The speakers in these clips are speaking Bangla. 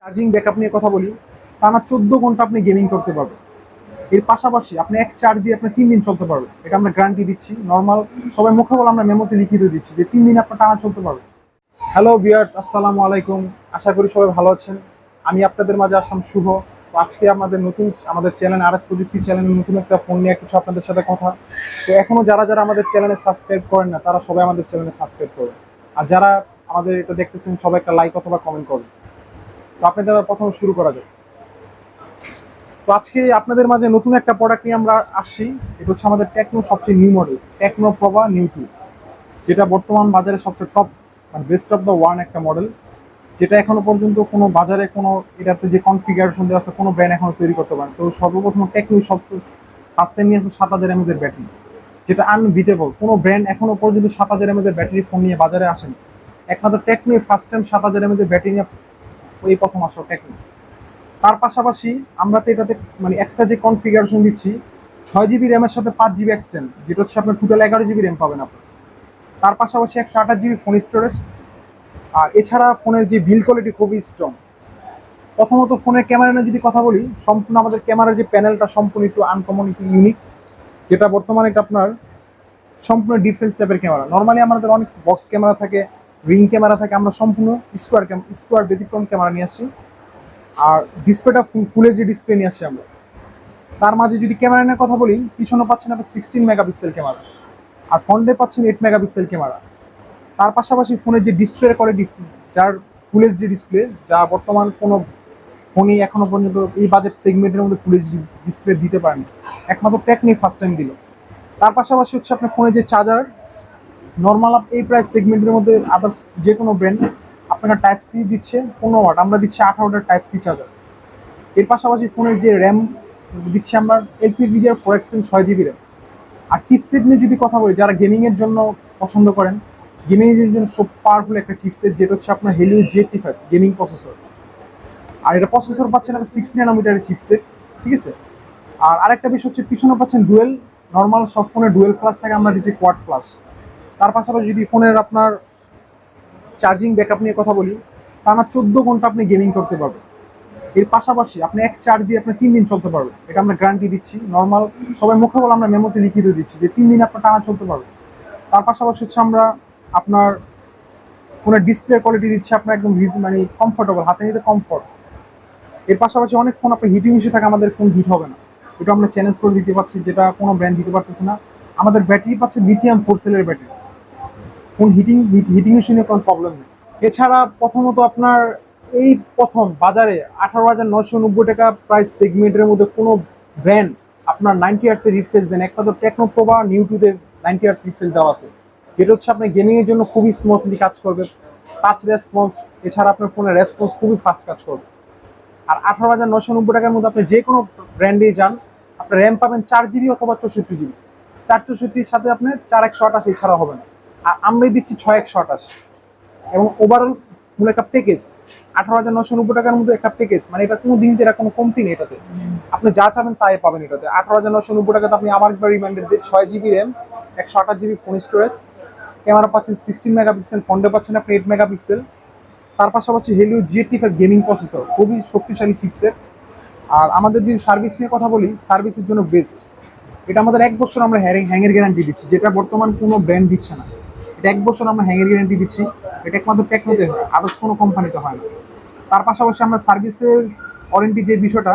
চার্জিং ব্যাকআপ নিয়ে কথা বলি, টানা 14 ঘন্টা আপনি গেমিং করতে পারবেন। এর পাশাপাশি আপনি এক চার্জ দিয়ে আপনি 3 দিন চলতে পারবেন। এটা আমরা গ্যারান্টি দিচ্ছি। নরমাল সবাই মুখে বলে, আমরা মেমোতে লিখিত দিচ্ছি যে 3 দিন আপনার টানা চলতে পারবে। হ্যালো ভিউয়ার্স, আসসালামু আলাইকুম। আশা করি সবাই ভালো আছেন। আমি আপনাদের মাঝে আসলাম শুভ। তো আজকে আমাদের চ্যানেল আরএস প্রযুক্তি চ্যানেলের নতুন একটা ফোন নিয়ে কিছু আপনাদের সাথে কথা। তো এখনো যারা যারা আমাদের চ্যানেলে সাবস্ক্রাইব করেন না, তারা সবাই আমাদের চ্যানেলে সাবস্ক্রাইব করবেন। আর যারা আমাদের এটা দেখতেছেন, সবাই একটা লাইক অথবা কমেন্ট করবেন। তো আপনাদের প্রথমে শুরু করা যাক। তো আজকে আপনাদের মাঝে নতুন একটা প্রোডাক্ট নিয়ে আমরা আসছি। এটা হচ্ছে আমাদের টেকনো সবচেয়ে নিউ মডেল, টেকনো প্রভা নিউ 2, যেটা বর্তমান বাজারে সবচেয়ে টপ, মানে বেস্ট অফ দ্য ওয়ান একটা মডেল, যেটা এখনো পর্যন্ত কোনো বাজারে কোনো এটাতে যে কনফিগারেশন দেওয়া আছে কোনো ব্র্যান্ড এখনো তৈরি করতে পারে। তো সর্বপ্রথম টেকনো ফার্স্ট টাইম নিয়ে আসছে 7000 mAh এর ব্যাটারি, যেটা আনবিটেবল। কোনো ব্র্যান্ড এখনো পর্যন্ত 7000 mAh এর ব্যাটারি ফোন নিয়ে বাজারে আসেনি। একমাত্র টেকনোই ফার্স্ট টাইম 7000 mAh এর ব্যাটারি নিয়ে এই প্রথম আসলো টেকনো। তার পাশাপাশি আমরা তো এটাতে মানে এক্সট্রা যে কনফিগারেশন দিচ্ছি, 6 GB র্যামের সাথে 5 GB এক্সটেন্ড, যেটা হচ্ছে আপনার টোটাল 11 GB র্যাম পাবেন আপনি। তার পাশাপাশি 128 GB ফোন স্টোরেজ। আর এছাড়া ফোনের যে বিল্ড কোয়ালিটি খুবই স্ট্রং। প্রথমত ফোনের ক্যামেরা নিয়ে যদি কথা বলি, সম্পূর্ণ আমাদের ক্যামেরার যে প্যানেলটা সম্পূর্ণ একটু আনকমন, একটু ইউনিক, যেটা বর্তমানে এটা আপনার সম্পূর্ণ ডিফারেন্স টাইপের ক্যামেরা। নর্মালি আমাদের অনেক বক্স ক্যামেরা থাকে, রিং ক্যামেরা থাকে, আমরা সম্পূর্ণ স্কোয়ার ব্যতিক্রম ক্যামেরা নিয়ে আসছি। আর ডিসপ্লেটা ফুল এইচডি ডিসপ্লে নিয়ে আসছি আমরা। তার মাঝে যদি ক্যামেরা নিয়ে কথা বলি, পিছনে পাচ্ছেন আপনি 16 মেগাপিক্সেল ক্যামেরা, আর ফ্রন্টে পাচ্ছেন 8 মেগাপিক্সেল ক্যামেরা। তার পাশাপাশি ফোনের যে ডিসপ্লের কোয়ালিটি, যার ফুল এইচডি ডিসপ্লে, যা বর্তমান কোনো ফোনই এখনো পর্যন্ত এই বাজেট সেগমেন্টের মধ্যে ফুল এইচডি ডিসপ্লে দিতে পারেনি, একমাত্র টেকনোই ফার্স্ট টাইম দিল। তার পাশাপাশি হচ্ছে আপনার ফোনের যে চার্জার, নর্মাল এই প্রাইস সেগমেন্টের মধ্যে আদার্স যে কোনো ব্র্যান্ড আপনারা টাইপ সি দিচ্ছে 15 ওয়াট, আমরা দিচ্ছি 18 ওয়াটের টাইপ সি চার্জার। এর পাশাপাশি ফোনের যে র্যাম দিচ্ছি আমরা LPDDR4X 6 GB র্যাম। আর চিপসেট নিয়ে যদি কথা বলি, যারা গেমিংয়ের জন্য পছন্দ করেন, গেমিংয়ের জন্য সব পাওয়ারফুল একটা চিপসেট, যেটা হচ্ছে আপনার হেলিও G85 গেমিং প্রসেসর। আর এটা প্রসেসর পাচ্ছেন আপনি 6 ন্যানোমিটারের চিপসেট, ঠিক আছে। আর আরেকটা বিষয় হচ্ছে পিছনে পাচ্ছেন ডুয়েল, নর্মাল সব ফোনে ডুয়েল ফ্লাশ থাকে, আমরা দিচ্ছি কোয়াড ফ্লাশ। তার পাশাপাশি যদি ফোনের আপনার চার্জিং ব্যাকআপ নিয়ে কথা বলি, টানা 14 ঘন্টা আপনি গেমিং করতে পারবেন। এর পাশাপাশি আপনি এক চার্জ দিয়ে আপনি 3 দিন চলতে পারবেন। এটা আমরা গ্যারান্টি দিচ্ছি। নর্মাল সবাই মুখে বলে, আমরা মেমোতে লিখিত দিচ্ছি যে 3 দিন আপনার টানা চলতে পারবে। তার পাশাপাশি হচ্ছে আমরা আপনার ফোনের ডিসপ্লে কোয়ালিটি দিচ্ছি আপনার একদম মানে কমফোর্টেবল, হাতে নিতে কমফোর্ট। এর পাশাপাশি অনেক ফোন আপনার হিটিং ইস্যু থাকে, আমাদের ফোন হিট হবে না, এটা আমরা চ্যালেঞ্জ করে দিতে পারছি, যেটা কোনো ব্র্যান্ড দিতে পারতেছে না। আমাদের ব্যাটারি পাচ্ছে লিথিয়াম 4 সেলের ব্যাটারি, ফোন হিটিং ইস্যু নিয়ে কোনো প্রবলেম নেই। এছাড়া প্রথমত আপনার এই প্রথম বাজারে 18,990 টাকা প্রাইস সেগমেন্টের মধ্যে কোনো ব্র্যান্ড আপনার 90 Hz এর রিফ্রেশ দেন, একমাত্র টেকনো প্রভা নিউ 2 তে 90 Hz রিফ্রেশ দেওয়া আছে, যেটা হচ্ছে আপনার গেমিং এর জন্য খুবই স্মুথলি কাজ করবে। টাচ রেসপন্স, এছাড়া আপনার ফোনের রেসপন্স খুবই ফাস্ট কাজ করবে। আর 18,990 টাকার মধ্যে আপনি যে কোনো ব্র্যান্ডে যান, আপনার র্যাম পাবেন 4 GB অথবা 64 GB। 464-র সাথে আপনি 4128 এছাড়া হবে না। আর আমরাই দিচ্ছি 6128। এবং ওভারঅল মূল একটা প্যাকেজ 18,990 টাকার মধ্যে একটা প্যাকেজ, মানে এটা কোনো দিন এটা কোনো কমতি নেই। এটাতে আপনি যা চাবেন তাই পাবেন। এটাতে 18,990 টাকাতে আপনি আমার একবার রিমাইন্ডার দিয়ে 6 GB RAM, 128 GB phone storage, camera পাচ্ছেন 16 মেগাপিক্সেল, ফ্রন্টে পাচ্ছেন আপনি 8 মেগাপিক্সেল। তার পাশাপাশি হেলিও G85 গেমিং প্রসেসর, খুবই শক্তিশালী চিপসেট। আর আমাদের যদি সার্ভিস নিয়ে কথা বলি, সার্ভিসের জন্য বেস্ট। এটা আমাদের 1 বছর আমরা হ্যাংয়ের গ্যারান্টি দিচ্ছি, যেটা বর্তমান কোনো ব্র্যান্ড দিচ্ছে না। এটা 1 বছর আমরা হ্যাংয়ের গ্যারান্টি দিচ্ছি, এটা একমাত্র টেকনোতে হয়, আদার্স কোনো কোম্পানিতে হয় না। তার পাশাপাশি আমরা সার্ভিসের ওয়ারেন্টি যে বিষয়টা,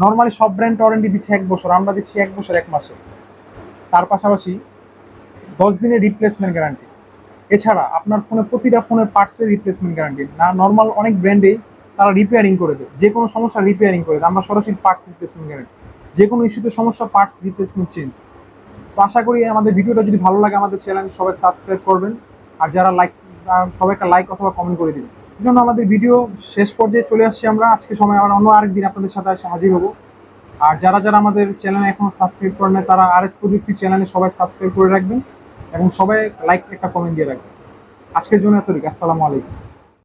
নর্মালি সব ব্র্যান্ড ওয়ারেন্টি দিচ্ছে 1 বছর, আমরা দিচ্ছি 1 বছর 1 মাসে। তার পাশাপাশি 10 দিনের রিপ্লেসমেন্ট গ্যারান্টি। এছাড়া আপনার ফোনে প্রতিটা ফোনের পার্টসের রিপ্লেসমেন্ট গ্যারান্টি না, নর্মাল অনেক ব্র্যান্ডেই তারা রিপেয়ারিং করে দেয়, যে কোনো সমস্যা রিপেয়ারিং করে দেয়, আমরা সরাসরি পার্টস রিপ্লেসমেন্ট গ্যারান্টি, যে কোনো ইস্যুতে সমস্যা পার্টস রিপ্লেসমেন্ট চেঞ্জ। তো আশা করি আমাদের ভিডিওটা যদি ভালো লাগে, আমাদের চ্যানেল সবাই সাবস্ক্রাইব করবেন। আর যারা সবাই একটা লাইক অথবা কমেন্ট করে দিবেন। এই জন্য আমাদের ভিডিও শেষ পর্যায়ে চলে আসছি আমরা। আজকে সময় আবার অন্য আরেকদিন আপনাদের সাথে এসে হাজির হবো। আর যারা যারা আমাদের চ্যানেলে এখনো সাবস্ক্রাইব করেন না, তারা আরএস প্রযুক্তি চ্যানেলে সবাই সাবস্ক্রাইব করে রাখবেন এবং সবাই লাইক একটা কমেন্ট দিয়ে রাখবেন। আজকের জন্য এতটুকু। আসসালামু আলাইকুম।